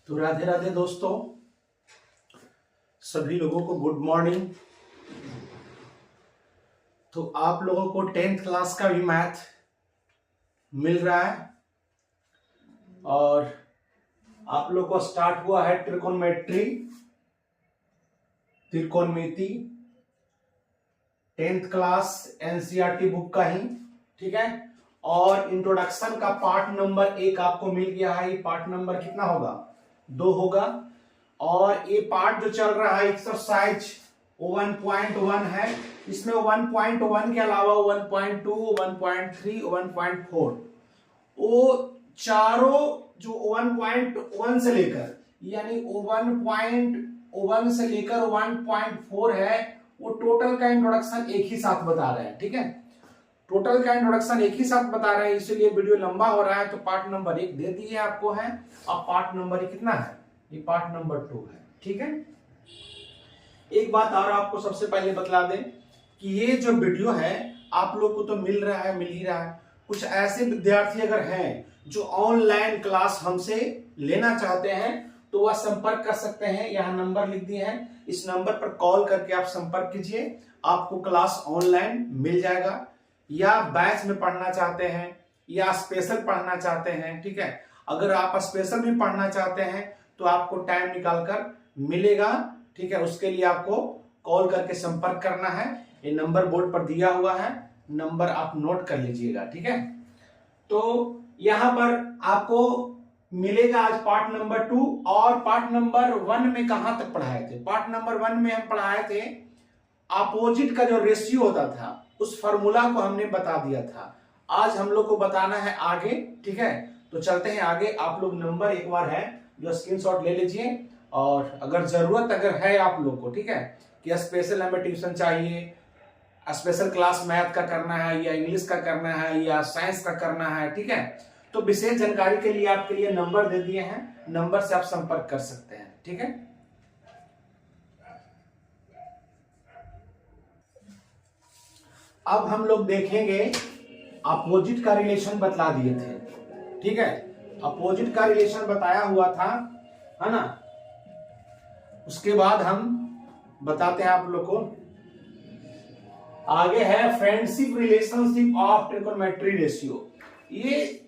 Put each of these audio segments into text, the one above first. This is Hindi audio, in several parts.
तो राधे राधे दोस्तों, सभी लोगों को गुड मॉर्निंग। तो आप लोगों को 10th क्लास का भी मैथ मिल रहा है और आप लोगों को स्टार्ट हुआ है त्रिकोणमिति 10th क्लास एनसीईआरटी बुक का ही, ठीक है। और इंट्रोडक्शन का पार्ट नंबर 1 आपको मिल गया है। ये पार्ट नंबर कितना होगा? 2 होगा। और ये पार्ट जो चल रहा है एक्सरसाइज 1.1 है। इसमें 1.1 के अलावा 1.2, 1.3, 1.4 वो चारों जो 1.1 से लेकर यानी 1.1 से लेकर 1.4 है, वो टोटल का इंट्रोडक्शन एक ही साथ बता रहे हैं, ठीक है। टोटल का इंट्रोडक्शन एक ही साथ बता रहे हैं, इसीलिए वीडियो लंबा हो रहा है। तो पार्ट नंबर 1 दे दिए आपको है। अब पार्ट नंबर कितना है? ये पार्ट नंबर 2 है, ठीक है। एक बात और आपको सबसे पहले बतला दें कि ये जो वीडियो है आप लोग को तो मिल रहा है, मिल ही रहा है। कुछ ऐसे विद्यार्थी अगर हैं जो ऑनलाइन क्लास हमसे लेना चाहते हैं तो वह संपर्क कर सकते हैं। यहाँ नंबर लिख दिए हैं, इस नंबर पर कॉल करके आप संपर्क कीजिए, आपको क्लास ऑनलाइन मिल जाएगा। या बैच में पढ़ना चाहते हैं या स्पेशल पढ़ना चाहते हैं, ठीक है। अगर आप स्पेशल भी पढ़ना चाहते हैं तो आपको टाइम निकालकर मिलेगा, ठीक है। उसके लिए आपको कॉल करके संपर्क करना है। ये नंबर बोर्ड पर दिया हुआ है, नंबर आप नोट कर लीजिएगा, ठीक है। तो यहां पर आपको मिलेगा आज पार्ट नंबर 2। और पार्ट नंबर 1 में कहां तक पढ़ाए थे? पार्ट नंबर 1 में हम पढ़ाए थे अपोजिट का जो रेशियो होता था उस फॉर्मूला को हमने बता दिया था। आज हम लोग को बताना है आगे, ठीक है। तो चलते हैं आगे। आप लोग नंबर एक बार है जो स्क्रीनशॉट ले लीजिए। और अगर जरूरत अगर है आप लोग को, ठीक है, कि स्पेशल हमें ट्यूशन चाहिए, स्पेशल क्लास मैथ का करना है या इंग्लिश का करना है या साइंस का करना है, ठीक है, तो विशेष जानकारी के लिए आपके लिए नंबर दे दिए हैं, नंबर से आप संपर्क कर सकते हैं, ठीक है। अब हम लोग देखेंगे अपोजिट का रिलेशन बतला दिए थे, ठीक है। अपोजिट का रिलेशन बताया हुआ था, है ना। उसके बाद हम बताते हैं आप लोग को। आगे है friendship relationship of trigonometry ratio. ये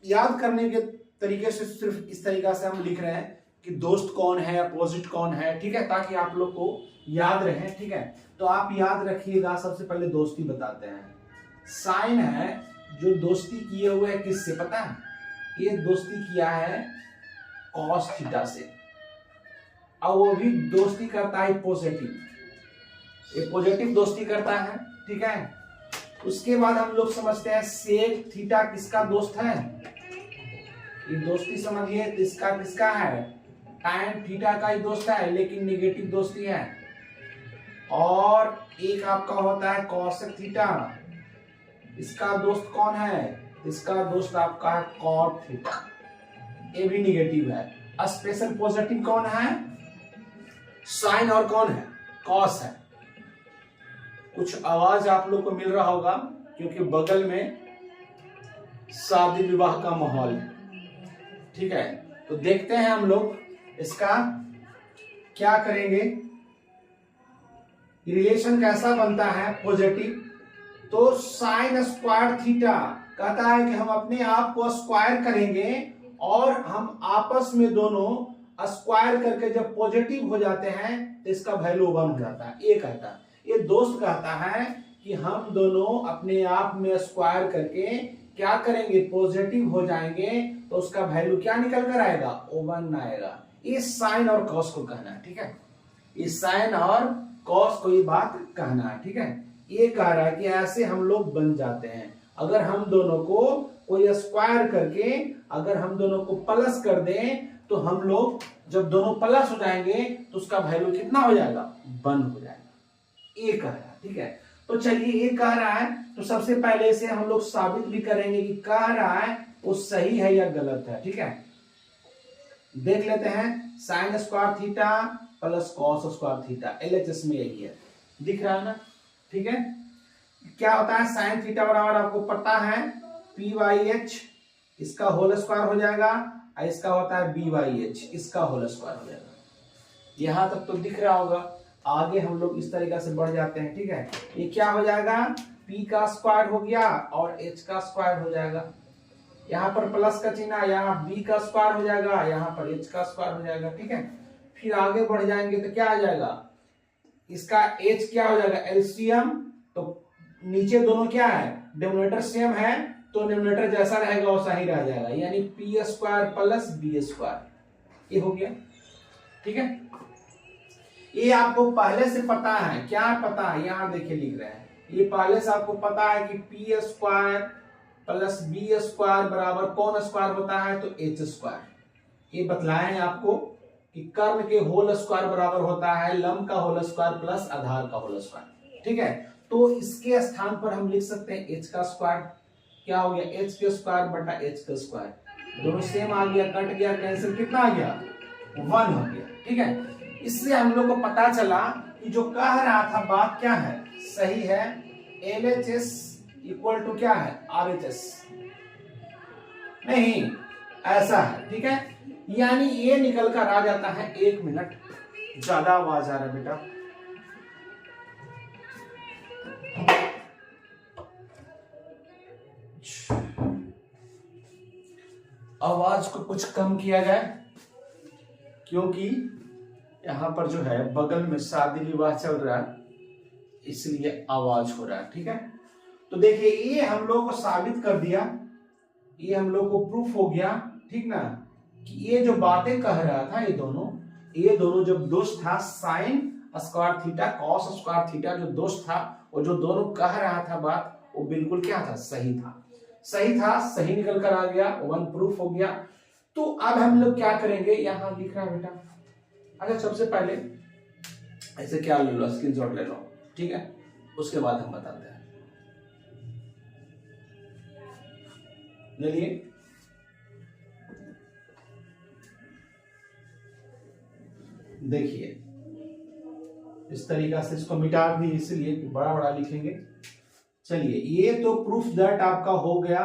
याद करने के तरीके से सिर्फ इस तरीका से हम लिख रहे हैं कि दोस्त कौन है, अपोजिट कौन है, ठीक है, ताकि आप लोग को याद रहे, ठीक है। तो आप याद रखिएगा। सबसे पहले दोस्ती बताते हैं। साइन है जो दोस्ती किए हुए है किससे पता है? ये दोस्ती किया है कॉस थीटा से, और वो भी दोस्ती करता है पॉजिटिव, ये पॉजिटिव दोस्ती करता है, ठीक है। उसके बाद हम लोग समझते हैं सेक थीटा किसका दोस्त है? ये दोस्ती समझिए इसका किसका है? टाइम थीटा का ही दोस्त है, लेकिन नेगेटिव दोस्ती है। और एक आपका होता है कॉसेक थीटा, इसका दोस्त कौन है? इसका दोस्त आपका है कॉट थीटा, ये भी नेगेटिव है। स्पेशल पॉजिटिव कौन है? साइन और कौन है? कॉस है। कुछ आवाज आप लोग को मिल रहा होगा क्योंकि बगल में शादी विवाह का माहौल है, ठीक है। तो देखते हैं हम लोग इसका क्या करेंगे, रिलेशन कैसा बनता है पॉजिटिव। तो साइन स्क्वायर थीटा कहता है कि हम अपने आप को स्क्वायर करेंगे और हम आपस में दोनों स्क्वायर करके जब पॉजिटिव हो जाते हैं तो इसका वैल्यू 1 हो जाता है। ये कहता है, ये दोस्त कहता है कि हम दोनों अपने आप में स्क्वायर करके क्या करेंगे? पॉजिटिव हो जाएंगे तो उसका वैल्यू क्या निकल कर आएगा? 1 आएगा। इस साइन और कॉस को कहना है, ठीक है। इस साइन और कॉस को ये बात कहना है, ठीक है। ये कह रहा है कि ऐसे हम लोग बन जाते हैं अगर हम दोनों को कोई स्क्वायर करके अगर हम दोनों को प्लस कर दें तो हम लोग जब दोनों प्लस हो जाएंगे तो उसका वैल्यू कितना हो जाएगा? 1 हो जाएगा। ये कह रहा है, ठीक है। तो चलिए ये कह रहा है तो सबसे पहले इसे हम लोग साबित भी करेंगे कि कह रहा है वो सही है या गलत है, ठीक है। देख लेते हैं sign square theta plus cos square theta, LHS में यही है, दिख रहा है ना, ठीक है। क्या होता है? साइन थीटा बराबर आपको पता है पी बाई एच, इसका होल स्क्वायर हो जाएगा। इसका होता है बी बाई एच, इसका होल स्क्वायर हो जाएगा। यहां तक तो दिख रहा होगा। आगे हम लोग इस तरीका से बढ़ जाते हैं, ठीक है। ये क्या हो जाएगा, p का स्क्वायर हो गया और h का स्क्वायर हो जाएगा। यहाँ पर प्लस का चिन्ह, यहाँ b का स्क्वायर हो जाएगा, यहाँ पर h का स्क्वायर हो जाएगा, ठीक है। फिर आगे बढ़ जाएंगे तो क्या आ जाएगा, इसका h क्या हो जाएगा एलसीएम, तो नीचे दोनों क्या है डिनोमिनेटर सेम है, तो डिनोमिनेटर जैसा रहेगा वैसा ही रह जाएगा, यानी P square plus B square, ये हो गया, ठीक है। ये आपको पहले से पता है, क्या पता है, यहां देखिए लिख रहे हैं, ये पहले से आपको पता है कि P square plus B square बराबर कौन स्क्वायर होता है, तो एच स्क्वायर। ये बतलाए हैं आपको कि कर्ण के होल स्क्वायर बराबर होता है लंब का होल स्क्वायर प्लस आधार का होल स्क्वायर, ठीक है। तो इसके स्थान पर हम लिख सकते हैं एच का स्क्वायर, क्या हो गया एच के स्क्वायर बटा एच का स्क्वायर, दोनों सेम आ गया, कट गया, कैंसिल, कितना आ गया 1 हो गया, ठीक है। इससे हम लोग को पता चला कि जो कह रहा था बात क्या है, सही है, LHS इक्वल टू क्या है RHS, नहीं ऐसा है, ठीक है। यानी ये निकल कर आ जाता है 1 मिनट, ज्यादा आवाज आ रहा है बेटा, आवाज को कुछ कम किया जाए, क्योंकि यहां पर जो है बगल में शादी विवाह चल रहा है, इसलिए आवाज हो रहा है, ठीक है। तो देखिए ये हम लोग को साबित कर दिया, ये हम लोग को प्रूफ हो गया, ठीक ना, कि ये जो बातें कह रहा था ये दोनों जब दोस्त था sign square theta cos square theta, जो दोस्त था और जो दोनों कह रहा था बात, वो बिल्कुल क्या था, सही था, सही निकल कर आ गया, 1 प्रूफ हो गया। तो अब हम लोग क्या करेंगे, यहां लिख रहा है बेटा, अच्छा सबसे पहले ऐसे क्या ले लो, स्क्रीनशॉट ले लो, ठीक है, उसके बाद हम बताते हैं, ले लिए। देखिए इस तरीका से इसको मिटा दी, इसलिए बड़ा बड़ा लिखेंगे। चलिए ये तो प्रूफ दैट आपका हो गया,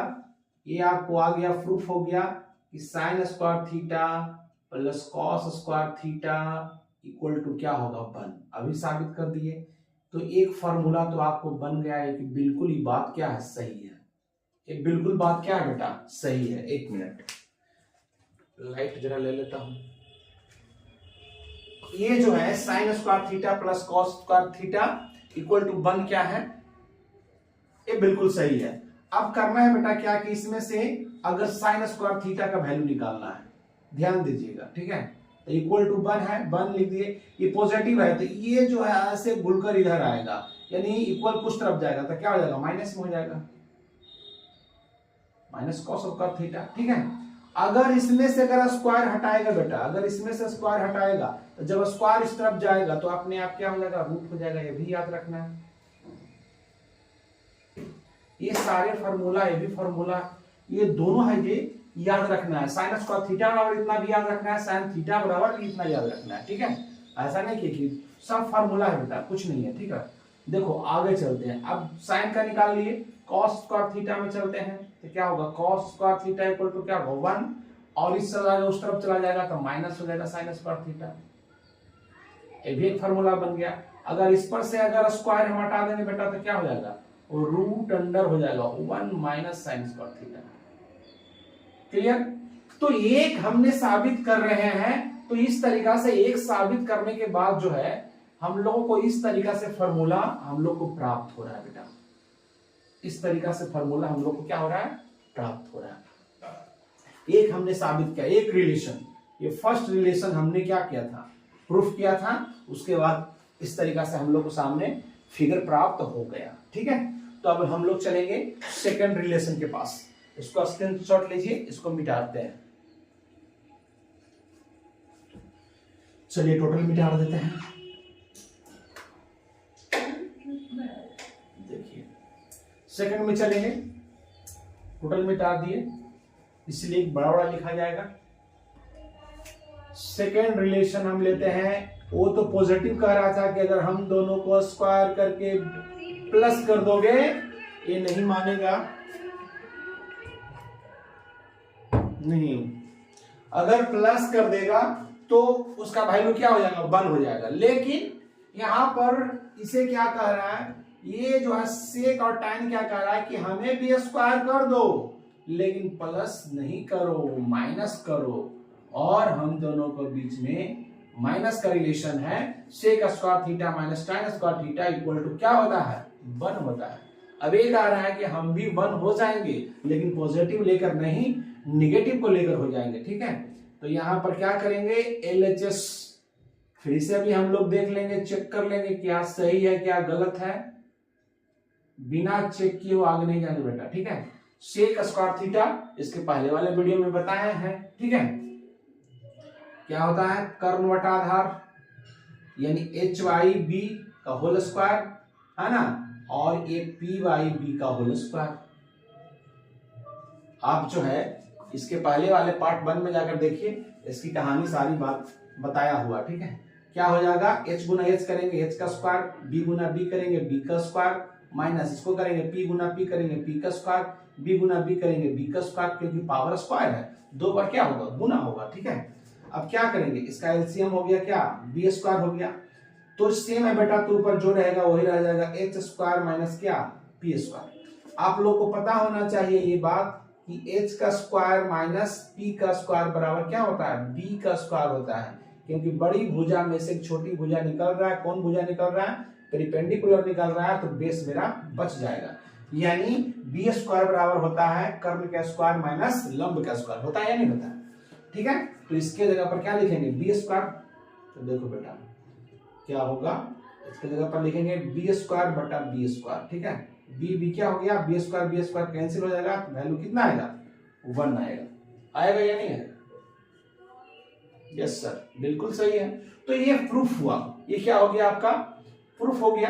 ये आपको आ गया, प्रूफ हो गया कि sine square theta plus cos square theta equal to क्या होगा 1, अभी साबित कर दिए। तो एक फॉर्मूला तो आपको बन गया है कि बिल्कुल ही बात क्या है, सही है, ये बिल्कुल बात क्या है बेटा, सही है। 1 मिनट लाइट जरा ले लेता हूं। ये जो है sine square theta plus cos square theta equal to 1 क्या है, ये बिल्कुल सही है। अब करना है बेटा क्या कि इसमें से अगर साइन स्क्वायर थीटा का वैल्यू निकालना है, ध्यान दीजिएगा, ठीक है। तो इक्वल टू 1 है, 1 लिख दिए, ये पॉजिटिव है तो ये जो है ऐसे घुलकर इधर आएगा, यानी इक्वल कुछ तरफ जाएगा तो क्या हो जाएगा, माइनस में हो जाएगा, माइनस कॉस स्क्वायर थीटा, ठीक है। अगर इसमें से अगर स्क्वायर हटाएगा बेटा, अगर इसमें से स्क्वायर हटाएगा तो जब स्क्वायर इस तरफ जाएगा तो अपने आप क्या हो जाएगा, रूट हो जाएगा, ये भी याद रखना है। ये सारे फार्मूला, ये भी फार्मूला, ये दोनों है, ये याद रखना है। साइन स्क्वायर थीटा बराबर इतना भी याद रखना है, साइन थीटा बराबर भी इतना याद रखना है, ठीक है। ऐसा नहीं कि सब फार्मूला है बेटा, कुछ नहीं है, ठीक है। देखो आगे चलते हैं, अब साइन का निकाल लिए, कॉस स्क्वायर थीटा में चलते हैं तो क्या होगा, cos square theta equal to क्या होगा 1, और इस चला जाएगा उस तरफ चला जाएगा तो माइनस हो जाएगा साइन स्क्वायर थीटा, ये भी एक फार्मूला बन गया। अगर इस पर से अगर स्क्वायर हम हटा देंगे बेटा तो क्या हो जाएगा, रूट अंडर हो जाएगा 1 minus sign square theta, clear. तो एक हमने साबित कर रहे हैं, तो इस तरीका से एक साबित करने के बाद जो है हम लोगों को इस तरीका से फॉर्मूला हम लोग को प्राप्त हो रहा है बेटा, इस तरीका से फॉर्मूला हम लोग को क्या हो रहा है, प्राप्त हो रहा है। एक हमने साबित किया, एक रिलेशन, ये फर्स्ट रिलेशन हमने क्या किया था, प्रूफ किया था, उसके बाद इस तरीका से हम लोग को सामने फिगर प्राप्त हो गया, ठीक है। तो अब हम लोग चलेंगे सेकंड रिलेशन के पास, इसको स्क्रीनशॉट लीजिए, इसको मिटाते हैं। चलिए टोटल मिटा देते हैं, देखिए सेकंड में चलेंगे, टोटल मिटा दिए, इसलिए बड़ा बड़ा लिखा जाएगा। सेकेंड रिलेशन हम लेते हैं, वो तो पॉजिटिव कह रहा था कि अगर हम दोनों को स्क्वायर करके प्लस कर दोगे, ये नहीं मानेगा, नहीं अगर प्लस कर देगा तो उसका वैल्यू क्या हो जाएगा, 1 हो जाएगा। लेकिन यहां पर इसे क्या कह रहा है, ये जो है सेक और tan क्या कह रहा है कि हमें भी स्क्वायर कर दो, लेकिन प्लस नहीं करो, माइनस करो। और हम दोनों के बीच में माइनस का रिलेशन है, sec square theta minus tan square theta equal to क्या होता है, 1 होता है। अब ये कह रहा है कि हम भी 1 हो जाएंगे, लेकिन पॉजिटिव लेकर नहीं, निगेटिव को लेकर हो जाएंगे। ठीक है, तो यहां पर क्या करेंगे, LHS फिर से भी हम लोग देख लेंगे, चेक कर लेंगे क्या सही है क्या गलत है। बिना चेक किए वो आगे नहीं जाने बेटा। ठीक है, सेक स्क्वायर थीटा इसके पहले वाले वीडियो में बताए हैं। ठीक है, क्या होता है, कर्ण बटा आधार यानी HYB का होल स्क्वायर है ना, और ये PYB का होल स्क्वायर। आप जो है इसके पहले वाले पार्ट 1 में जाकर देखिए, इसकी कहानी सारी बात बताया हुआ। ठीक है, क्या हो जाएगा, H गुना H करेंगे H का स्क्वायर, B गुना B करेंगे B का स्क्वायर, माइनस इसको करेंगे P गुना P करेंगे P का स्क्वायर, B गुना B करेंगे B का स्क्वायर, क्योंकि पावर स्क्वायर है, 2 बार क्या होगा, गुना होगा। ठीक है, अब क्या करेंगे, इसका एलसीएम हो गया क्या, B स्क्वायर हो गया, तो सेम है बेटा, तो ऊपर जो रहेगा वही रह जाएगा, H स्क्वायर माइनस क्या, P स्क्वायर। आप लोग को पता होना चाहिए ये बात कि H का स्क्वायर माइनस P का स्क्वायर बराबर क्या होता है, B का स्क्वायर होता है, क्योंकि बड़ी भुजा में से छोटी भुजा निकल रहा है। कौन भुजा निकल रहा है, पेरिपेंडिकुलर निकल रहा है, तो बेस मेरा बच जाएगा। यानी B स्क्वायर बराबर होता है कर्ण का स्क्वायर माइनस लंब का स्क्वायर, होता है या नहीं होता है। ठीक है, तो इसके जगह पर क्या लिखेंगे, B स्क्वायर। तो देखो बेटा क्या होगा, इसके जगह पर लिखेंगे B स्क्वायर बटा B स्क्वायर। ठीक है, B क्या हो गया, B स्क्वायर कैंसिल हो जाएगा, वैल्यू कितना आएगा, 1 आएगा। आएगा या नहीं आएगा, यस सर, बिल्कुल सही है। तो ये प्रूफ हुआ, ये क्या हो गया, आपका प्रूफ हो गया।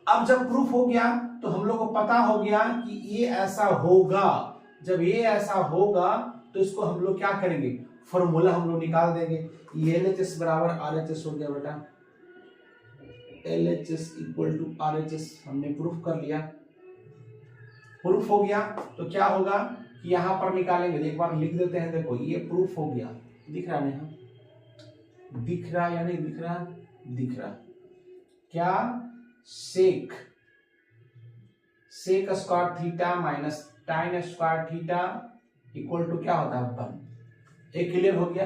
अब जब प्रूफ हो गया तो हम लोग को पता हो गया कि ये ऐसा होगा। जब ये ऐसा होगा तो इसको हम लोग क्या करेंगे, फॉर्मूला हम लोग निकाल देंगे। LHS बराबर RHS हो गया बेटा, LHS इक्वल टू RHS, हमने प्रूफ कर लिया। प्रूफ हो गया तो क्या होगा कि यहां पर निकालेंगे, एक बार लिख देते हैं। देखो ये प्रूफ हो गया, दिख रहा नहीं, दिख रहा या नहीं दिख रहा, दिख रहा क्या, sec square theta minus tan square theta equal to क्या होता है, 1। एक क्लियर हो गया,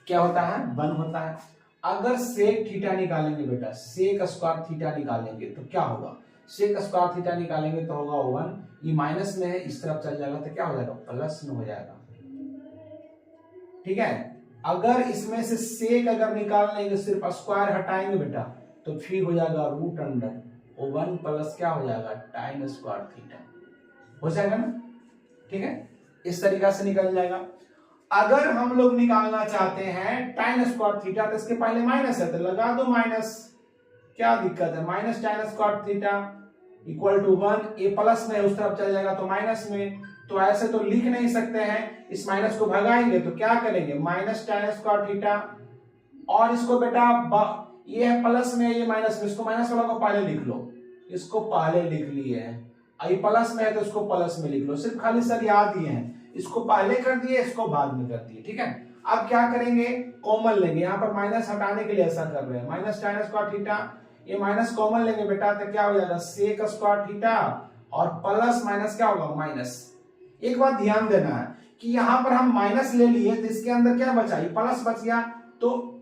क्या होता है, 1 होता है। अगर सेक थीटा निकालेंगे बेटा, सेक स्क्वायर थीटा निकालेंगे तो क्या होगा, सेक स्क्वायर थीटा निकालेंगे तो होगा 1, ये माइनस में है, इस तरफ चल जाएगा तो क्या हो जाएगा, प्लस में हो जाएगा। ठीक है, अगर इसमें से सेक अगर निकाल लेंगे, सिर्फ स्क्वायर हटाएंगे बेटा, तो फिर हो जाएगा रूट अंडर 1 प्लस क्या हो जाएगा, tan स्क्वायर थीटा हो जाएगा ना। ठीक है, इस तरीका से निकल जाएगा। अगर हम लोग निकालना चाहते हैं tan स्क्वायर थीटा, तो इसके पहले माइनस है तो लगा दो माइनस, क्या दिक्कत है, minus tan square theta equal to 1, ये प्लस में उस तरफ चल जाएगा तो माइनस में, तो ऐसे तो लिख नहीं सकते हैं, इस माइनस को भगाएंगे तो क्या करेंगे, माइनस tan स्क्वायर थीटा, और इसको बेटा ये है प्लस में, ये माइनस में, इसको माइनस वाला को पहले लिख लो, इसको पहले लिख लिए हैं, ये प्लस में है तो इसको प्लस में लिख लो, सिर्फ खाली सर याद दिए हैं, इसको पहले कर दिए, इसको बाद में कर दिए। ठीक है, अब क्या करेंगे, कॉमन लेंगे, यहाँ पर माइनस हटाने के लिए ऐसा कर रहे हैं, माइनस tan स्क्वायर थीटा, ये माइनस कॉमन लेंगे बेटा तो क्या हो जाएगा, सेक स्क्वायर थीटा, और प्लस माइनस क्या होगा, माइनस। एक बात ध्यान देना है कि यहाँ पर हम माइनस ले लिए तो इसके अंदर क्या बचा, ये प्लस बच गया, तो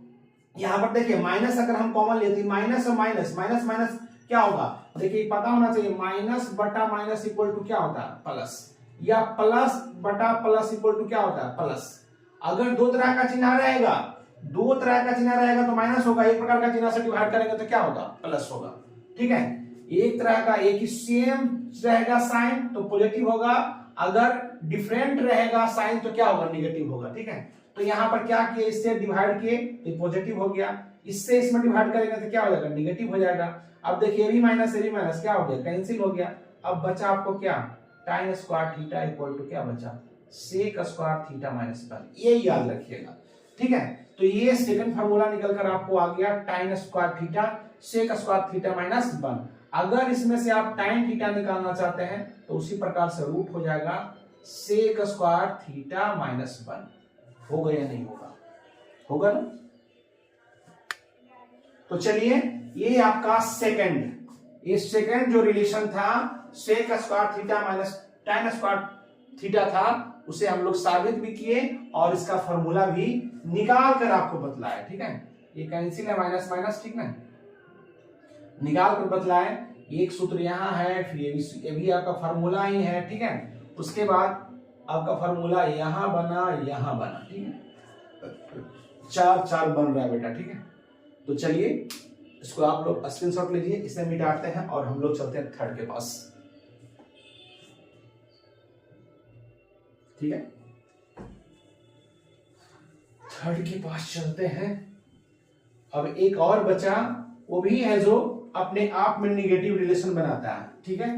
यहाँ पर देखिए माइनस अगर हम कॉमन लेते हैं, माइनस और माइनस, माइनस माइनस क्या होगा, देखिए पता होना चाहिए, माइनस बटा माइनस इक्वल टू क्या होता है, प्लस, या प्लस बटा प्लस इक्वल टू क्या होता है, प्लस। अगर दो तरह का चिन्ह रहेगा, दो तरह का चिन्ह रहेगा तो माइनस होगा, एक प्रकार का चिन्ह से डिवाइड करेंगे तो क्या होगा, प्लस होगा। ठीक है, एक तरह का एक ही सेम रहेगा साइन तो पॉजिटिव होगा, अगर डिफरेंट रहेगा साइन तो क्या होगा, निगेटिव होगा। ठीक है, तो यहाँ पर क्या किए, इससे डिवाइड किए तो पॉजिटिव हो गया, इससे इसमें डिवाइड करेंगे तो क्या हो जाएगा, निगेटिव हो जाएगा। अब देखिए ये भी माइनस क्या हो गया, कैंसिल हो गया। अब बचा आपको क्या, tan square theta equal to क्या बचा, सेक स्क्वायर थीटा माइनस 1, ये याद रखिएगा। ठीक है, तो ये सेकंड फार्मूला निकल कर आपको आ गया, tan square theta sec square theta minus 1। अगर इसमें से आप tan थीटा निकालना चाहते हैं तो उसी प्रकार से रूट हो जाएगा सेक स्क्वायर थीटा माइनस 1। होगा या नहीं होगा? होगा ना? तो चलिए, ये आपका सेकंड जो रिलेशन था sec square theta minus tan square theta था, उसे हम लोग साबित भी किए और इसका फॉर्मूला भी निकाल कर आपको बतलाया। ठीक है, ये कैंसिल है, माइनस माइनस, ठीक ना, निकाल कर बतलाए। एक सूत्र यहाँ है, फिर ये भी आपका फॉर्मूला ही है। ठीक है, उसके बाद आपका फॉर्मूला यहाँ बना। ठीक है, चार बन रहा है बेटा। ठीक है, तो चलिए इसको आप लोग स्क्रीनशॉट लीजिए, इसे मिटाते हैं और हम लोग चलते हैं थर्ड के पास। ठीक है, थर्ड के पास चलते हैं। अब एक और बचा, वो भी है जो अपने आप में निगेटिव रिलेशन बनाता है। ठीक है,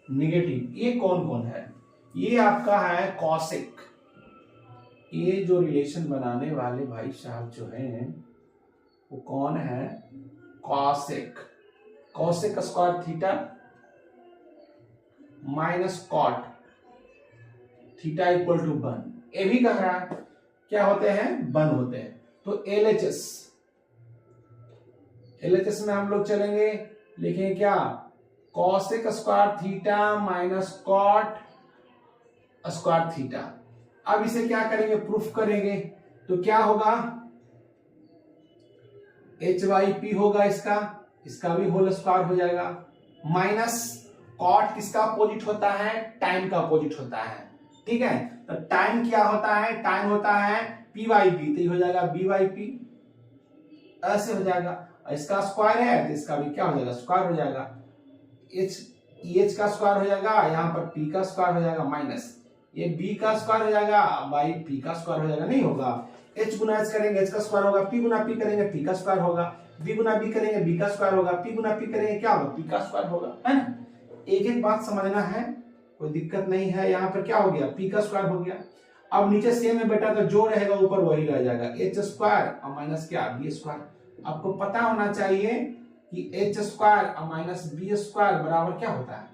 निगेटिव, ये कौन कौन है? ये आपका है कॉसेक। ये जो रिलेशन बनाने वाले भाई साहब जो हैं वो कौन है? Cosec square theta minus cot theta equal to 1। ये भी कह रहा है क्या होते हैं? 1 होते हैं। तो एलएचएस में हम लोग चलेंगे, लिखेंगे क्या? Cosec square theta minus cot square theta. अब इसे क्या करेंगे? प्रूफ करेंगे। तो क्या होगा? एच बाई पी होगा, इसका भी होल स्क्वायर हो जाएगा, माइनस कॉट किसका अपोजिट होता है? टाइम का अपोजिट होता है। ठीक है, तो टाइम क्या होता है? टाइम होता है पी बाई पी, तो ये हो जाएगा बी बाई पी, ऐसे हो जाएगा। इसका स्क्वायर है तो इसका भी क्या हो जाएगा? स्क्वायर हो जाएगा। एच का स्क्वायर हो जाएगा, यहाँ पर पी का स्क्वायर हो जाएगा, माइनस ये बी का स्क्वायर हो जाएगा बाई पी का स्क्वायर हो जाएगा। नहीं होगा, एच गुना एच करेंगे एच का स्क्वायर होगा, पी गुना पी करेंगे पी का स्क्वायर होगा, बी गुना बी करेंगे बी का स्क्वायर होगा, पी गुना पी करेंगे क्या होगा? पी का स्क्वायर होगा, है ना? एक एक बात समझना है, कोई दिक्कत नहीं है। यहाँ पर क्या हो गया? पी का स्क्वायर हो गया। अब नीचे सेम है बेटा, तो जो रहेगा ऊपर वही रह जाएगा, एच स्क्वायर और माइनस क्या? B square. आपको पता होना चाहिए कि एच स्क्वायर और माइनस बी स्क्वायर बराबर क्या होता है?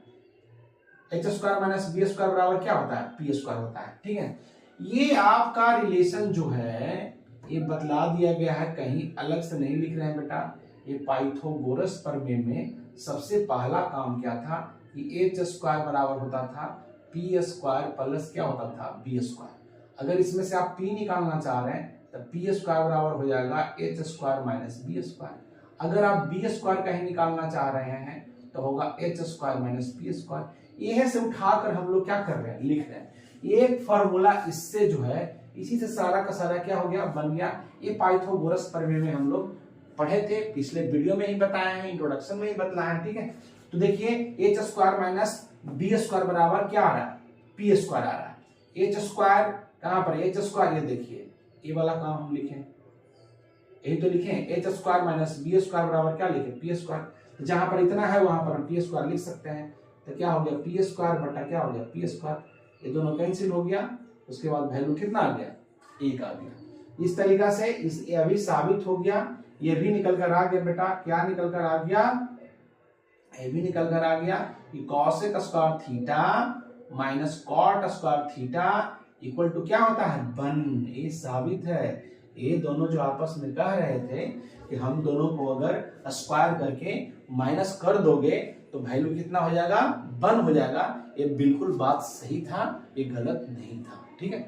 H square minus B square बराबर क्या होता है? पी स्क्वायर होता है। ठीक है, ये आपका रिलेशन जो है ये बतला दिया गया है, कहीं अलग से नहीं लिख रहे हैं बेटा। ये पाइथागोरस प्रमेय में सबसे पहला काम क्या था कि एच स्क्वायर बराबर होता था पी स्क्वायर प्लस क्या होता था? B square. अगर इसमें से आप पी निकालना चाह रहे हैं तो पी स्क्वायर बराबर हो जाएगा H square minus B square. अगर आप बी स्क्वायर कहीं निकालना चाह रहे हैं तो होगा H square minus B square. यह से उठाकर हम लोग क्या कर रहे हैं? लिख रहे हैं। एक फॉर्मूला इससे जो है, इसी से सारा का सारा क्या हो गया? बन गया। ये पाइथागोरस प्रमेय में हम लोग पढ़े थे, पिछले वीडियो में ही बताया है, इंट्रोडक्शन में ही बतलाया है। ठीक है, तो देखिए H square minus B square बराबर क्या आ रहा है? पी स्क्वायर आ रहा है। एच स्क्वायर कहां पर? एच स्क्वायर, ये देखिए ये वाला काम हम लिखें, यही तो लिखें, H square minus B square बराबर क्या लिखे? P square. जहां पर इतना है वहां पर हम पी स्क्वायर लिख सकते हैं। तो क्या हो गया? पी स्क्वायर बटा क्या हो गया? P square. ये दोनों कैंसिल हो गया, उसके बाद वैल्यू कितना आ गया? 1 आ गया। इस तरीका से इस अभी साबित हो गया, ये भी निकल कर आ गया बेटा। क्या निकल कर आ गया? ये भी निकल कर आ गया कि cosec square theta minus cot square theta equal to क्या होता है? 1। ये साबित है। ये दोनों जो आपस में कह रहे थे कि हम दोनों को अगर स्क्वायर करके माइनस कर दोगे तो वैल्यू कितना हो जाएगा? 1 हो जाएगा। ये बिल्कुल बात सही था, ये गलत नहीं था। ठीक है,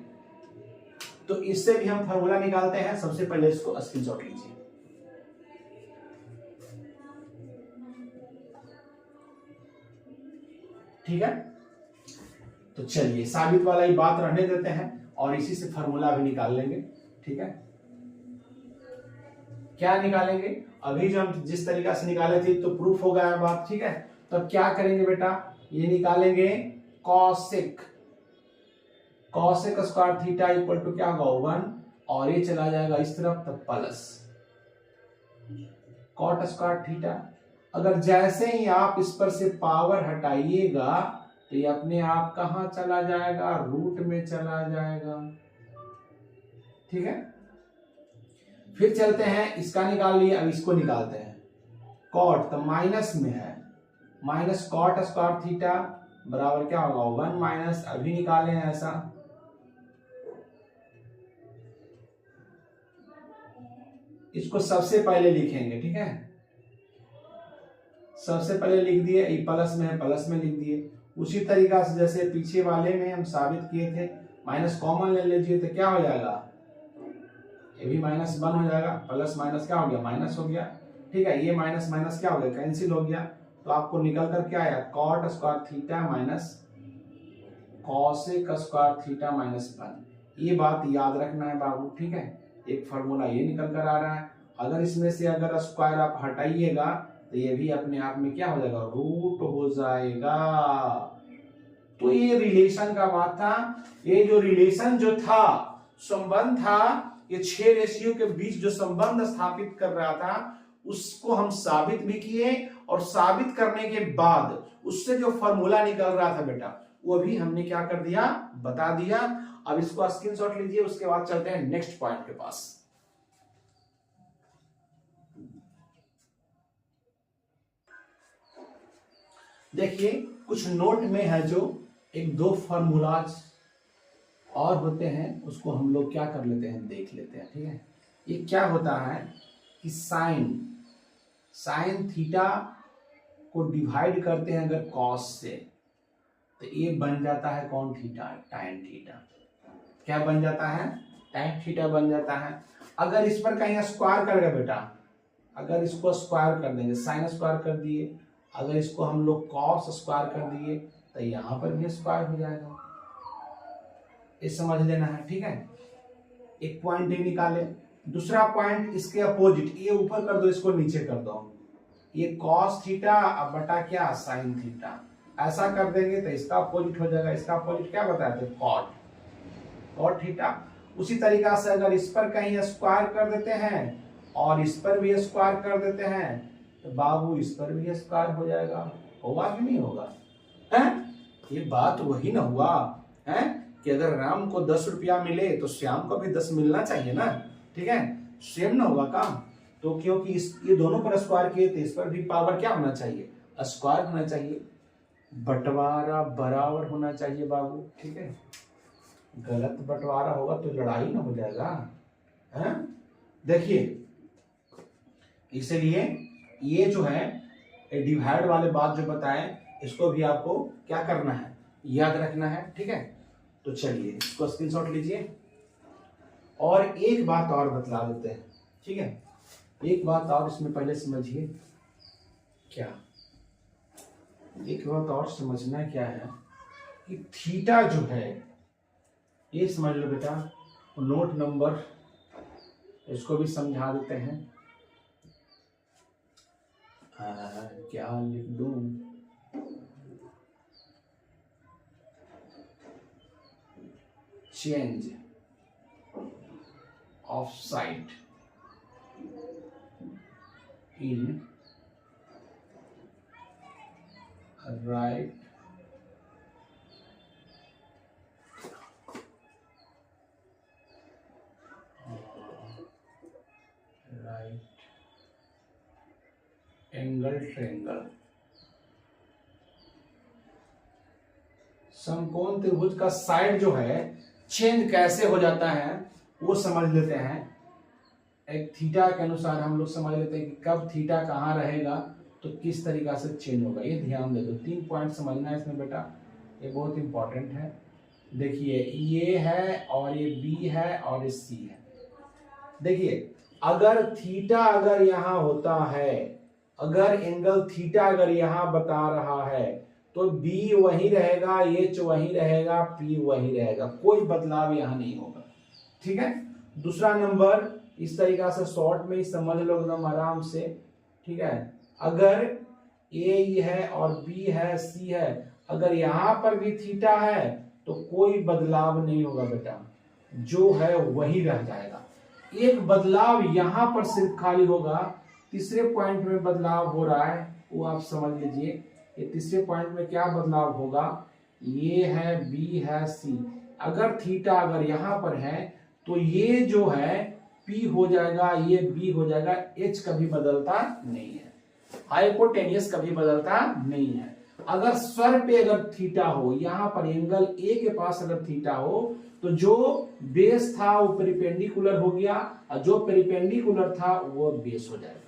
तो इससे भी हम फॉर्मूला निकालते हैं। सबसे पहले इसको स्क्रीनशॉट लीजिए। ठीक है, तो चलिए साबित वाला ही बात रहने देते हैं और इसी से फॉर्मूला भी निकाल लेंगे। ठीक है, क्या निकालेंगे? अभी जो हम जिस तरीका से निकाले थे तो प्रूफ हो गया बात। ठीक है, तो अब क्या करेंगे बेटा? ये निकालेंगे cosec square theta equal to क्या होगा? 1, और ये चला जाएगा इस तरफ तो प्लस कॉट स्क्वायर थीटा। अगर जैसे ही आप इस पर से पावर हटाइएगा तो ये अपने आप कहां चला जाएगा? रूट में चला जाएगा। ठीक है, फिर चलते हैं, इसका निकाल लिए, अब इसको निकालते हैं। कॉट तो माइनस में है, माइनस कॉट स्क्वायर थीटा बराबर क्या होगा? 1 माइनस, अभी निकाले हैं ऐसा, इसको सबसे पहले लिखेंगे, ठीक है। सबसे पहले लिख दिए, ये प्लस में है, प्लस में लिख दिए। उसी तरीका से जैसे पीछे वाले में हम साबित किए थे, माइनस कॉमन ले लीजिए तो क्या हो जाएगा, ये भी -1 हो जाएगा, प्लस माइनस क्या हो गया, माइनस हो गया, ठीक है। ये माइनस माइनस क्या हो गया, कैंसिल हो गया। तो आपको निकल कर क्या आया, cot square theta minus cosec square theta -1। ये बात याद रखना है बाबू, ठीक है। एक फार्मूला ये निकल कर आ रहा है। अगर इसमें से अगर स्क्वायर आप हटाइएगा तो ये भी अपने आप में क्या हो जाएगा, रूट हो जाएगा। तो ये रिलेशन का बात था। ये जो रिलेशन जो था, संबंध था, ये 6 रेशियो के बीच जो संबंध स्थापित कर रहा था, उसको हम साबित भी किए, और साबित करने के बाद उससे जो फॉर्मूला निकल रहा था बेटा, वो भी हमने क्या कर दिया, बता दिया। अब इसको स्क्रीनशॉट लीजिए, उसके बाद चलते हैं नेक्स्ट पॉइंट के पास। देखिए कुछ नोट में है जो एक दो फॉर्मूलाज और होते हैं, उसको हम लोग क्या कर लेते हैं, देख लेते हैं, ठीक है। ये क्या होता है कि साइन थीटा को डिवाइड करते हैं अगर कॉस से, तो ये बन जाता है कौन, थीटा, टाइन थीटा। क्या बन जाता है, टाइन थीटा बन जाता है। अगर इस पर कहीं स्क्वायर करेगा बेटा, अगर इसको स्क्वायर कर देंगे, साइन स्क्वायर कर दिए, अगर इसको हम लोग कॉस स्क्वायर कर दिए तो यहां पर भी स्क्वायर हो जाएगा। ये समझ लेना है, ठीक है। एक पॉइंट ये निकाले। दूसरा पॉइंट इसके अपोजिट, ये ऊपर कर दो, इसको नीचे कर दो। ये कॉस थीटा अब बटा क्या, साइन थीटा। ऐसा कर देंगे तो इसका अपोजिट हो जाएगा। इसका अपोजिट क्या बताते हैं, कॉट थीटा। उसी तरीका से अगर इस पर कहीं स्क्वायर कर देते हैं और इस पर भी स्क्वायर कर देते हैं तो बाबू इस पर भी स्क्वायर हो जाएगा। होगा कि नहीं होगा, है? ये बात वही ना हुआ है कि अगर राम को 10 रुपया मिले तो श्याम को भी 10 मिलना चाहिए ना, ठीक है। सेम ना हुआ काम। तो क्योंकि ये दोनों पर स्क्वायर किए थे, इस पर भी पावर क्या होना चाहिए, स्क्वायर होना चाहिए। बंटवारा बराबर होना चाहिए बाबू, ठीक है। गलत बंटवारा होगा तो लड़ाई ना हो जाएगा, है? देखिए इसलिए ये जो है डिवाइड वाले बात जो बताए, इसको भी आपको क्या करना है, याद रखना है, ठीक है। तो चलिए इसको स्क्रीनशॉट लीजिए। और एक बात और बतला देते हैं, ठीक है। एक बात और इसमें पहले समझिए, क्या एक बात और समझना क्या है कि थीटा जो है, ये समझ लो बेटा, नोट नंबर, इसको भी समझा देते हैं। क्या लिख दूं, change of site in right angle triangle. समकोण त्रिभुज का साइड जो है चेंज कैसे हो जाता है वो समझ लेते हैं। एक थीटा के अनुसार हम लोग समझ लेते हैं कि कब थीटा कहाँ रहेगा तो किस तरीका से चेंज होगा। ये ध्यान दे दो, 3 पॉइंट समझना है इसमें बेटा, ये बहुत इंपॉर्टेंट है। देखिए ये है और ये बी है और ये सी है। देखिए अगर थीटा अगर यहाँ होता है, अगर एंगल थीटा अगर यहाँ बता रहा है तो बी वही रहेगा, एच वही रहेगा, पी वही रहेगा, कोई बदलाव यहाँ नहीं होगा, ठीक है। दूसरा नंबर इस तरीका से शॉर्ट में ही समझ लो एकदम आराम से, ठीक है। अगर ए है और बी है, सी है, अगर यहाँ पर भी थीटा है तो कोई बदलाव नहीं होगा बेटा, जो है वही रह जाएगा। एक बदलाव यहाँ पर सिर्फ खाली होगा, तीसरे पॉइंट में बदलाव हो रहा है वो आप समझ लीजिए। ये तीसरे पॉइंट में क्या बदलाव होगा, ये है बी है सी, अगर थीटा अगर यहाँ पर है तो ये जो है पी हो जाएगा, ये बी हो जाएगा, एच कभी बदलता नहीं है, हाइपोटेनियस कभी बदलता नहीं है। अगर स्वर पे अगर थीटा हो, यहां पर एंगल ए के पास अगर थीटा हो, तो जो बेस था वो पेरिपेंडिकुलर हो गया और जो पेरिपेंडिकुलर था वो बेस हो जाएगा।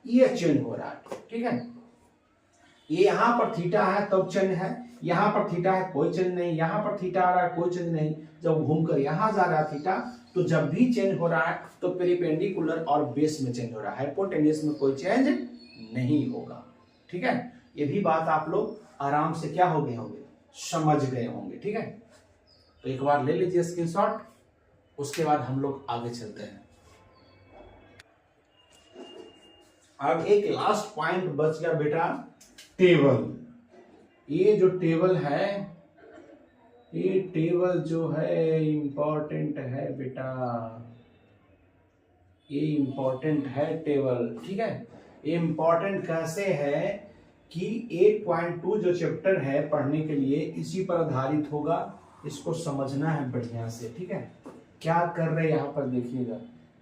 ये चेंज हो रहा है, ठीक है। ये यहां पर थीटा है तब चेंज है, यहां पर थीटा है कोई चेंज नहीं, यहां पर थीटा आ रहा है कोई चेंज नहीं। जब घूमकर यहां जा रहा है थीटा, तो जब भी चेंज हो रहा है तो पेरिपेंडिकुलर और बेस में चेंज हो रहा है, हाइपोटेन्यूस में कोई चेंज नहीं होगा, ठीक है। ये भी बात आप लोग आराम से क्या हो गए होंगे, समझ गए होंगे, ठीक है। तो एक बार ले लीजिए स्क्रीनशॉट, उसके बाद हम लोग आगे चलते हैं। अब एक लास्ट पॉइंट बच गया बेटा, टेबल। ये जो टेबल है, ये टेबल जो है इंपॉर्टेंट है बेटा, ये इंपॉर्टेंट है टेबल, ठीक है। ये इंपॉर्टेंट कैसे है कि 8.2 जो चैप्टर है पढ़ने के लिए इसी पर आधारित होगा, इसको समझना है बढ़िया से, ठीक है। क्या कर रहे हैं यहाँ पर देखिएगा,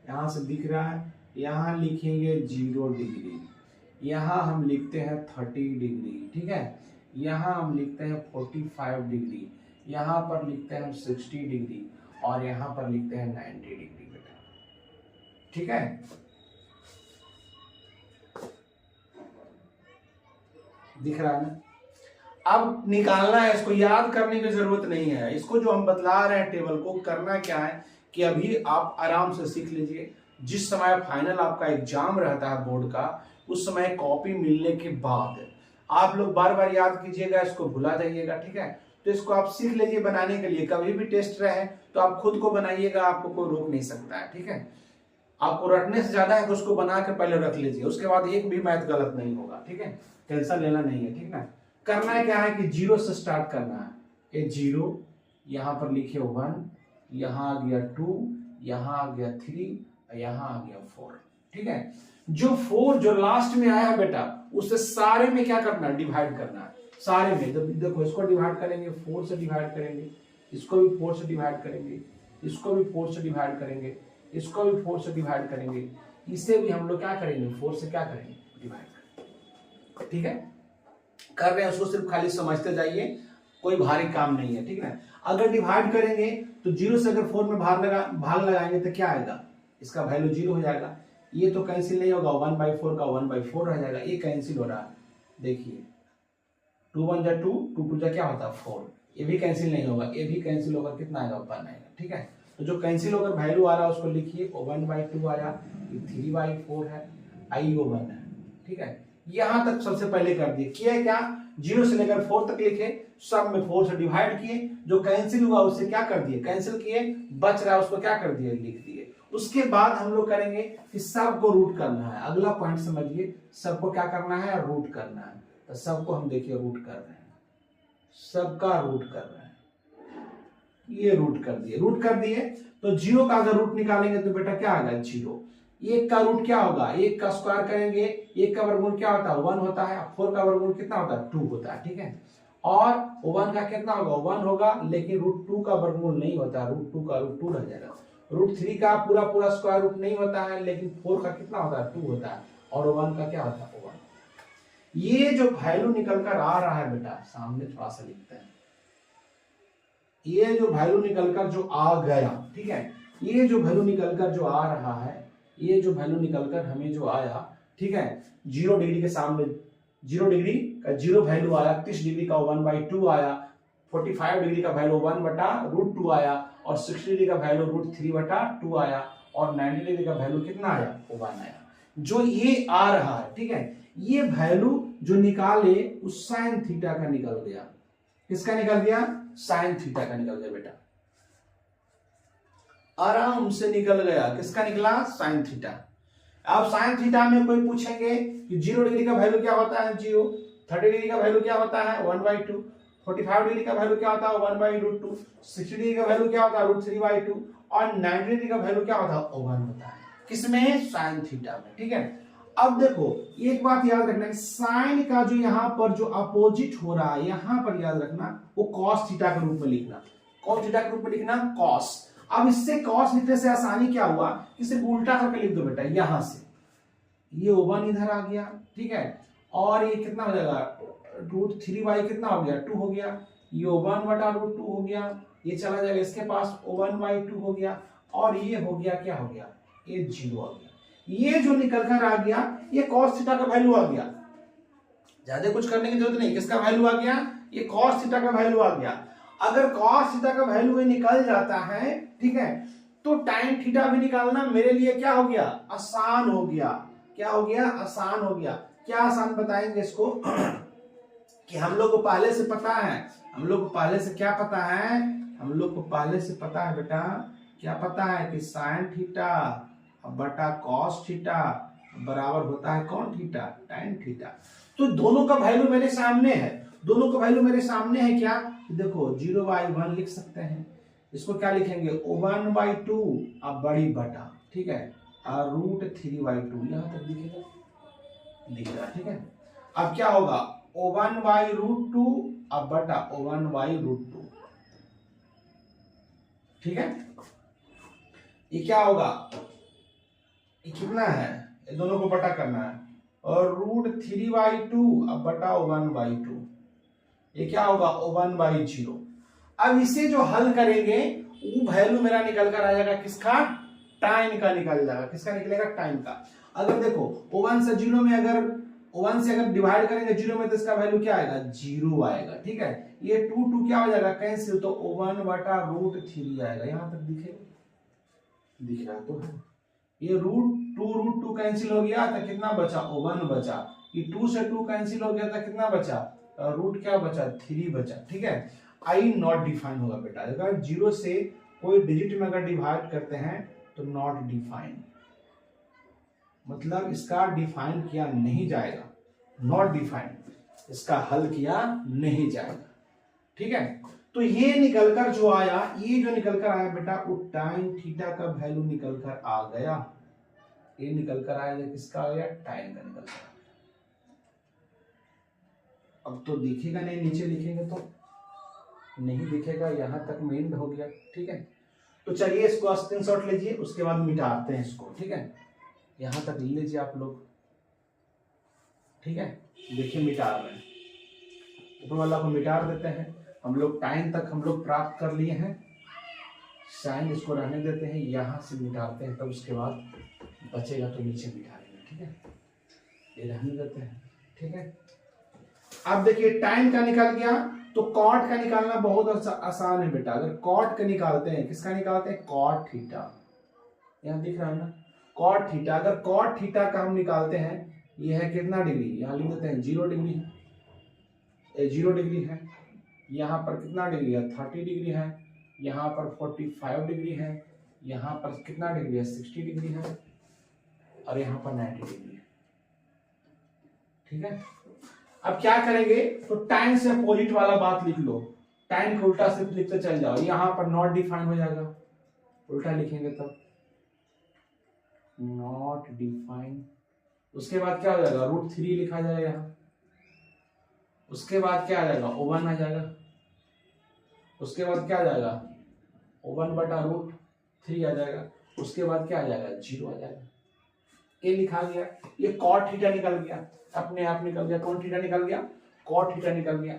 यहाँ से दिख रहा है, यहाँ लिखेंगे 0 डिग्री, यहाँ हम लिखते हैं 30 डिग्री, ठीक है। यहाँ हम लिखते हैं 45 डिग्री, यहाँ पर लिखते हैं हम 60 डिग्री और यहाँ पर लिखते हैं 90 डिग्री बेटा, ठीक है। दिख रहा है ना। अब निकालना है, इसको याद करने की जरूरत नहीं है, इसको जो हम बतला रहे हैं टेबल को करना क्या है कि अभी आप आराम से सीख लीजिए। जिस समय फाइनल आपका एग्जाम रहता है बोर्ड का, उस समय कॉपी मिलने के बाद आप लोग बार बार याद कीजिएगा, इसको भुला जाइएगा, ठीक है। तो इसको आप सीख लीजिए बनाने के लिए, कभी भी टेस्ट रहे तो आप खुद को बनाइएगा, आपको कोई रोक नहीं सकता है, ठीक है। आपको रटने से ज्यादा है तो उसको बना के पहले रख लीजिए, उसके बाद एक भी मैथ गलत नहीं होगा, ठीक है। टेंशन लेना नहीं है, ठीक है। करना है क्या है कि 0 से स्टार्ट करना है। ये 0, यहाँ पर लिखे 1, यहाँ आ गया 2, यहाँ आ गया 3, यहाँ आ गया 4, ठीक है। जो 4 जो लास्ट में आया है बेटा, उससे सारे में क्या करना है, डिवाइड करना है। सारे में जब देखो इसको डिवाइड करेंगे 4 से डिवाइड करेंगे, इसको भी 4 से डिवाइड करेंगे, इसको भी 4 से डिवाइड करेंगे, इसको भी 4 से डिवाइड करेंगे, इसे भी हम लोग क्या करेंगे 4 से क्या करेंगे, डिवाइड करेंगे, ठीक है। कर रहे हैं उसको सिर्फ खाली समझते जाइए, कोई भारी काम नहीं है, ठीक है। अगर डिवाइड करेंगे तो 0 से अगर 4 में भाग लगाएंगे तो क्या आएगा, इसका वैल्यू 0 हो जाएगा। ये तो कैंसिल नहीं होगा, 1/4 का 1/4 रह जाएगा, ये कैंसिल हो रहा है। देखिए 2 1 जा 2, 2 2 जा क्या होता है 4, ये भी कैंसिल नहीं होगा, ये भी कैंसिल होगा, कितना आएगा 1 आएगा, ठीक है। तो जो कैंसिल होकर वैल्यू आ रहा है उसको लिखिए, 1/2 आया, 3/4 है, आई वो 1 है, ठीक है। यहां तक सबसे पहले कर दिए, किया क्या 0 से लेकर 4 तक लिखे, सब में 4 से डिवाइड किए, जो कैंसिल हुआ उससे क्या कर दिए, कैंसिल किए, बच रहा है उसको क्या कर दिए, लिख दिए। उसके बाद हम लोग करेंगे कि सबको रूट करना है। अगला पॉइंट समझिए, सबको क्या करना है, रूट करना है। तो सबको हम देखिए रूट कर रहे हैं, सबका रूट कर रहे हैं, ये रूट कर दिए, रूट कर दिए। तो 0 का अगर रूट निकालेंगे तो बेटा क्या आएगा 0। 1 का रूट क्या होगा, 1 का स्क्वायर करेंगे, 1 का वर्गमूल क्या होता है 1 होता है, 4 का वर्गमूल कितना होता है 2 होता है, ठीक है। और 1 का कितना होगा 1 होगा, लेकिन √2 का वर्गमूल नहीं होता, √2 का √2 रह जाएगा। √3 का पूरा पूरा स्क्वायर रूट नहीं होता है, लेकिन 4 का कितना होता है 2 होता है, और 1 का क्या होता है 1। ये जो वैल्यू निकल कर आ रहा है बेटा, सामने थोड़ा सा लिखते हैं, ये जो वैल्यू निकलकर जो आ गया, ठीक है, ये जो वैल्यू निकलकर जो आ रहा है, ये जो वैल्यू निकलकर हमें जो आया, ठीक है, 0 डिग्री के सामने 0 डिग्री का 0 वैल्यू आया, 30 डिग्री का 1/2 आया, 45 डिग्री का वैल्यू 1/√2 आया, और 60 डिग्री का वैल्यू √3/2 आया, और 90 डिग्री का वैल्यू कितना आया 1 आया। जो ये आ रहा है, ठीक है, ये वैल्यू जो निकाले उस साइन थीटा का निकल गया। किसका निकल गया, साइन थीटा का निकल गया बेटा, आराम से निकल गया। किसका निकला, साइन थीटा। अब साइन थीटा में कोई पूछेंगे कि 0 डिग्री का वैल्यू क्या होता है 0, 30 डिग्री का वैल्यू क्या होता है 1/2, 45 डिग्री का वैल्यू क्या होता है 1/√2, 60 डिग्री का वैल्यू क्या होता है √3/2, और 90 डिग्री का वैल्यू क्या होता है 1 होता है। किसमें, साइन थीटा में, ठीक है। अब देखो एक बात याद रखना, साइन का जो यहाँ पर जो अपोजिट हो रहा है, यहाँ पर याद रखना, वो कॉस थीटा के रूप में लिखना। कौन थीटा के रूप में लिखना, कॉस। अब इससे कॉस लिखने से आसानी क्या हुआ, इसे उल्टा करके लिख दो बेटा, यहां से ये 1 इधर आ गया, ठीक है, और ये कितना हो जाएगा √3y कितना हो गया 2 हो गया, ये 1/√2 हो गया, ये चला जाएगा इसके पास 1/2 हो गया, और ये हो गया क्या हो गया, ये 0 आ गया। ये जो निकल कर आ गया ये cos थीटा का वैल्यू आ गया, ज्यादा कुछ करने की जरूरत नहीं, किसका वैल्यू आ गया, ये cos थीटा का वैल्यू आ गया। अगर cos थीटा का वैल्यू निकल जाता है, ठीक है, तो tan थीटा भी निकालना मेरे लिए क्या हो गया, आसान हो गया। क्या हो गया, आसान हो गया। क्या आसान बताएंगे इसको कि हम लोग को पहले से पता है, हम लोग को पहले से क्या पता है, हम लोग को पहले से पता है बेटा, क्या पता है कि sin थीटा बटा cos थीटा बराबर होता है कौन थीटा, tan थीटा। तो दोनों का वैल्यू मेरे सामने है, दोनों का वैल्यू मेरे सामने है। क्या देखो 0/1 लिख सकते हैं, इसको क्या लिखेंगे 1/2 अब बड़ी बटा, ठीक है, और √3/2 यहां तक दिखेगा, दिख रहा, ठीक है। अब क्या होगा 1/√2 अब बटा 1/√2, ठीक है। ये क्या होगा, ये कितना है, ये दोनों को बटा करना है, और √3/2 अब बटा 1/2, ये क्या होगा 1/0। अब इसे जो हल करेंगे वो वैल्यू मेरा निकल कर आ जाएगा किसका, टाइम का निकल जाएगा। किसका निकलेगा, टाइम का। अगर देखो 1 से 0 में अगर 1 से अगर डिवाइड करेंगे 0 में तो इसका वैल्यू क्या आएगा, 0 आएगा, ठीक है। ये 2 क्या हो जाएगा कैंसिल, तो 1/√3 आएगा, यहां तक दिखेगा, दिख रहा तो है। ये √2 कैंसिल हो गया तो कितना बचा, 1 बचा। ये 2 से 2 कैंसिल हो गया तो कितना बचा, रूट क्या बचा, 3 बचा, ठीक है। आई नॉट डिफाइन होगा बेटा, अगर 0 से कोई डिजिट में अगर डिवाइड करते हैं तो नॉट डिफाइन, मतलब इसका डिफाइन किया नहीं जाएगा, नॉट डिफाइन, इसका हल किया नहीं जाएगा, ठीक है। तो ये निकलकर जो आया, ये जो निकलकर आया बेटा वो टाइन थीटा का वैल्यू निकलकर आ गया, ये निकलकर आया, किसका आ गया, टाइन का निकलकर आ गया। अब तो दिखेगा नहीं, नीचे लिखेंगे तो नहीं दिखेगा, यहां तक मेन हो गया, ठीक है। तो चलिए इसको स्क्रीनशॉट लीजिए, उसके बाद मिटाते हैं इसको, ठीक है। यहां तक ले लीजिए आप लोग, ठीक है। देखिए मिटा रहे हैं, ऊपर वाला को मिटा देते हैं हम लोग, टाइम तक हम लोग प्राप्त कर लिए हैं, साइन इसको रहने देते हैं, यहां से मिटाते हैं, तब उसके बाद बचेगा तो नीचे मिटा लेंगे, ठीक है। ये रहने देते हैं, ठीक है। अब देखिए टाइम का निकल गया, तो कॉट का निकालना बहुत आसान है बेटा। अगर कॉट का निकालते हैं, किसका निकालते हैं, कॉट थीटा, यहां दिख रहा है ना, कॉट थीटा। अगर कॉट थीटा का हम निकालते हैं, ये है कितना डिग्री, यहां लिख देते हैं 0 डिग्री, 0 डिग्री है, यहाँ पर कितना डिग्री है 30 डिग्री है, यहाँ पर 45 डिग्री है, यहाँ पर कितना डिग्री है 60 डिग्री है, और यहाँ पर 90 डिग्री है, ठीक है। अब क्या करेंगे, तो टाइम से अपोजिट वाला बात लिख लो, टाइम को उल्टा सिर्फ लिखते चल जाओ, यहाँ पर नॉट डिफाइन हो जाएगा, उल्टा लिखेंगे तब नॉट डिफाइन। उसके बाद क्या हो जाएगा, √3 लिखा जाएगा यहाँ, उसके बाद क्या आ जाएगा 1 आ जाएगा, उसके बाद क्या आ जाएगा 1/√3 आ जाएगा, उसके बाद क्या आ जाएगा 0 आ जाएगा। ये लिखा गया, ये कॉट थीटा निकल गया, अपने आप निकल गया, कौन थीटा निकल गया, कॉट थीटा निकल गया।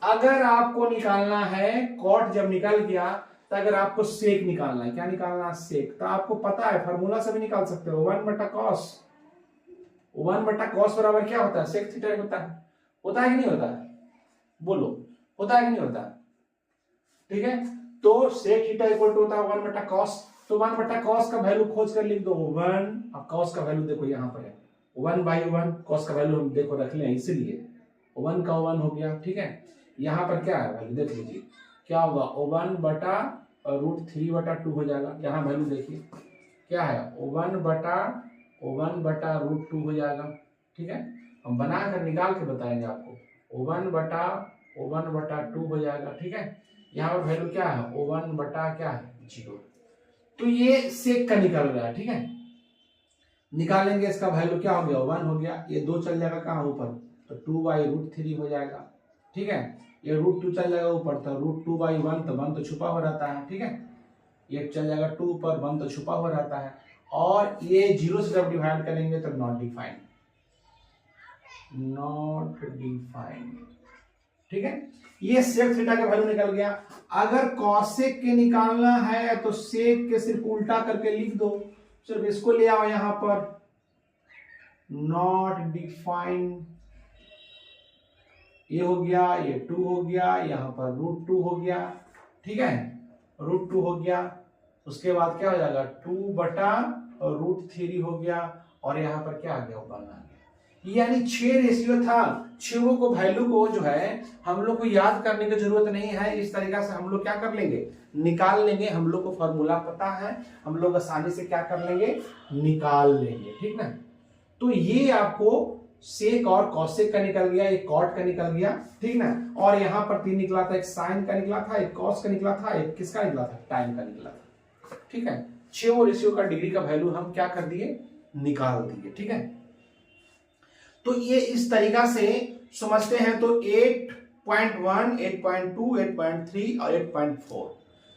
अगर आपको निकालना है कॉट, जब निकल गया तो अगर आपको सेक निकालना है, क्या निकालना है, सेक, तो आपको पता है फार्मूला से भी निकाल सकते हो, 1/cos, 1/cos बराबर क्या होता है, सेक थीटा होता है, होता है कि नहीं होता है, बोलो होता है कि नहीं होता है, ठीक है। तो सेक थीटा इक्वल टू होता है 1/cos, तो 1/cos का वैल्यू खोज कर लिख दो 1, अब cos का वैल्यू देखो यहाँ पर है 1/1, cos का वैल्यू हम देखो रख लें, इसलिए 1 का 1 हो गया, ठीक है। यहाँ पर क्या है वैल्यू देख लीजिए, क्या होगा 1/√3/2 हो जाएगा, यहाँ वैल्यू देखिए क्या है 1/√2 हो जाएगा, ठीक है। हम बना कर निकाल के बताएंगे आपको, 1/2 हो जाएगा, ठीक है। यहाँ पर वैल्यू क्या है 1 क्या है 0, तो ये सेक का निकल रहा है, ठीक है। निकालेंगे, इसका वैल्यू क्या हो गया 1 हो गया, ये 2 चल जाएगा कहाँ ऊपर, तो 2/√3 हो जाएगा, ठीक है। ये √2 चल जाएगा ऊपर, तो √2/1, तो 1 तो छुपा हुआ रहता है, ठीक है। ये चल जाएगा 2 पर, 1 तो छुपा हुआ रहता है, और ये 0 से जब डिवाइड करेंगे तो नॉट डिफाइन, नॉट डिफाइन, ठीक है, ये सेक थीटा का वैल्यू निकल गया। अगर कॉसेक के निकालना है तो सेक के सिर्फ उल्टा करके लिख दो, सिर्फ इसको ले आओ यहां पर, नॉट डिफाइन, ये हो गया, ये 2 हो गया, यहां पर √2 हो गया, ठीक है, √2 हो गया। उसके बाद क्या हो जाएगा 2/√3 हो गया, और यहां पर क्या आ गया 1 आ गया। यानी 6 रेशियो था, 6 को वैल्यू को जो है हम लोग को याद करने की जरूरत नहीं है। इस तरीका से हम लोग क्या कर लेंगे, निकाल लेंगे। हम लोग को फॉर्मूला पता है, हम लोग आसानी से क्या कर लेंगे, निकाल लेंगे, ठीक ना। तो ये आपको सेक और कॉसेक का निकल गया, एक कॉट का निकल गया, ठीक ना। और यहां पर 3 निकला था, एक साइन का निकला था, एक कॉस का निकला था, एक किसका निकला था, टाइम का निकला था, ठीक है। 6 रेशियो का डिग्री का वैल्यू हम क्या कर दिए, निकाल दिए, ठीक है। तो ये इस तरीका से समझते हैं। तो 8.1, 8.2, 8.3 और 8.4,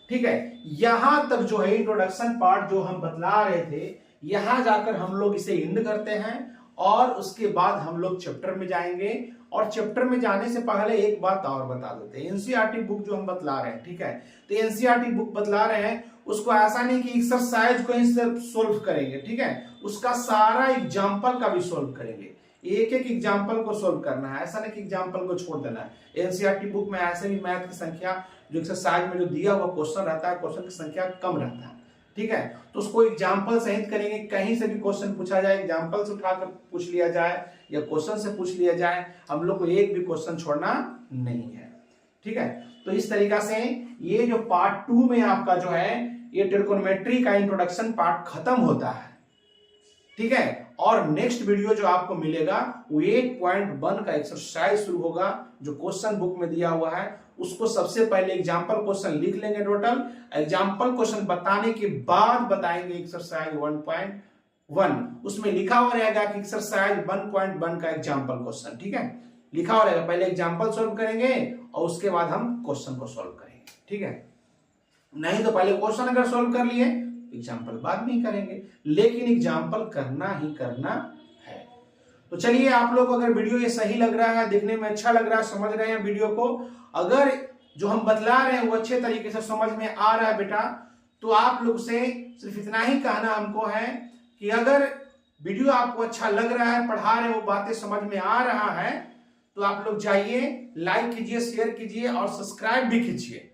ठीक है। यहां तक जो है इंट्रोडक्शन पार्ट जो हम बतला रहे थे, यहां जाकर हम लोग इसे एंड करते हैं, और उसके बाद हम लोग चैप्टर में जाएंगे। और चैप्टर में जाने से पहले एक बात और बता देते हैं, एनसीईआरटी बुक जो हम बतला रहे हैं, ठीक है, तो एनसीईआरटी बुक बतला रहे हैं, उसको ऐसा नहीं कि एक्सरसाइज को ही सिर्फ सोल्व करेंगे, ठीक है, उसका सारा एग्जाम्पल का भी सोल्व करेंगे। एक एक एग्जाम्पल को सोल्व करना है, ऐसा नहीं कि एग्जाम्पल को छोड़ देना है। एनसीईआरटी बुक में ऐसे भी मैथ की संख्या जो एक्सरसाइज में जो दिया हुआ क्वेश्चन रहता है, क्वेश्चन की संख्या कम रहता है, ठीक है। तो उसको एग्जाम्पल सहित करेंगे, कहीं से भी क्वेश्चन पूछा जाए एग्जाम्पल से उठाकर पूछ लिया जाए या क्वेश्चन से पूछ लिया जाए, हम लोग को एक भी क्वेश्चन छोड़ना नहीं है, ठीक है। तो इस तरीका से ये जो पार्ट 2 में आपका जो है ये ट्रिगोनोमेट्री का इंट्रोडक्शन पार्ट खत्म होता है, ठीक है। और नेक्स्ट वीडियो जो आपको मिलेगा वो 8.1 का एक्सरसाइज शुरू होगा, जो क्वेश्चन बुक में दिया हुआ है। उसको सबसे पहले एग्जाम्पल क्वेश्चन लिख लेंगे, टोटल एग्जाम्पल क्वेश्चन बताने के बाद बताएंगे एक्सरसाइज 1.1। उसमें लिखा हुआ रहेगा कि एक्सरसाइज 1.1 का एग्जाम्पल क्वेश्चन, ठीक है, लिखा हुआ रहेगा। पहले एग्जाम्पल सोल्व करेंगे और उसके बाद हम क्वेश्चन को सोल्व करेंगे, ठीक है। नहीं तो पहले क्वेश्चन अगर सोल्व कर लिए एग्जाम्पल बाद में ही करेंगे, लेकिन एग्जाम्पल करना ही करना है। तो चलिए, आप लोग अगर वीडियो ये सही लग रहा है, देखने में अच्छा लग रहा है, समझ रहे हैं वीडियो को, अगर जो हम बतला रहे हैं वो अच्छे तरीके से समझ में आ रहा है बेटा, तो आप लोग से सिर्फ इतना ही कहना हमको है कि अगर वीडियो आपको अच्छा लग रहा है, पढ़ा रहे वो बातें समझ में आ रहा है, तो आप लोग जाइए, लाइक कीजिए, शेयर कीजिए और सब्सक्राइब भी कीजिए,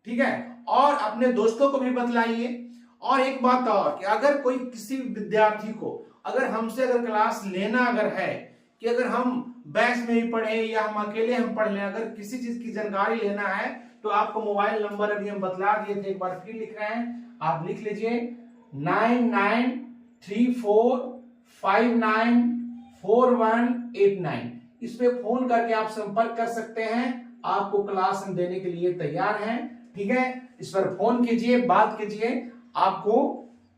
ठीक है। और अपने दोस्तों को भी बतलाइए। और एक बात और कि अगर कोई किसी विद्यार्थी को अगर हमसे अगर क्लास लेना अगर है कि अगर हम बैच में ही पढ़े या हम अकेले हम पढ़ लें, अगर किसी चीज की जानकारी लेना है तो आपको मोबाइल नंबर अभी हम बतला दिए थे, एक बार फिर लिख रहे हैं, आप लिख लीजिए 9934594189। इस पे फोन करके आप संपर्क कर सकते हैं, आपको क्लास हम देने के लिए तैयार हैं, ठीक है। इस पर फोन कीजिए, बात कीजिए, आपको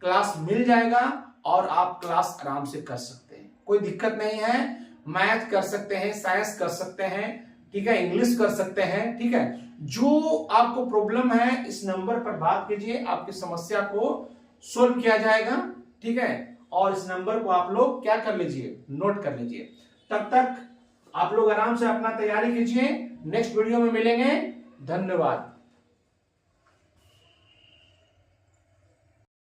क्लास मिल जाएगा और आप क्लास आराम से कर सकते हैं, कोई दिक्कत नहीं है। मैथ कर सकते हैं, साइंस कर सकते हैं, ठीक है, इंग्लिश कर सकते हैं, ठीक है। जो आपको प्रॉब्लम है इस नंबर पर बात कीजिए, आपकी समस्या को सोल्व किया जाएगा, ठीक है। और इस नंबर को आप लोग क्या कर लीजिए, नोट कर लीजिए। तब तक आप लोग आराम से अपना तैयारी कीजिए, नेक्स्ट वीडियो में मिलेंगे, धन्यवाद।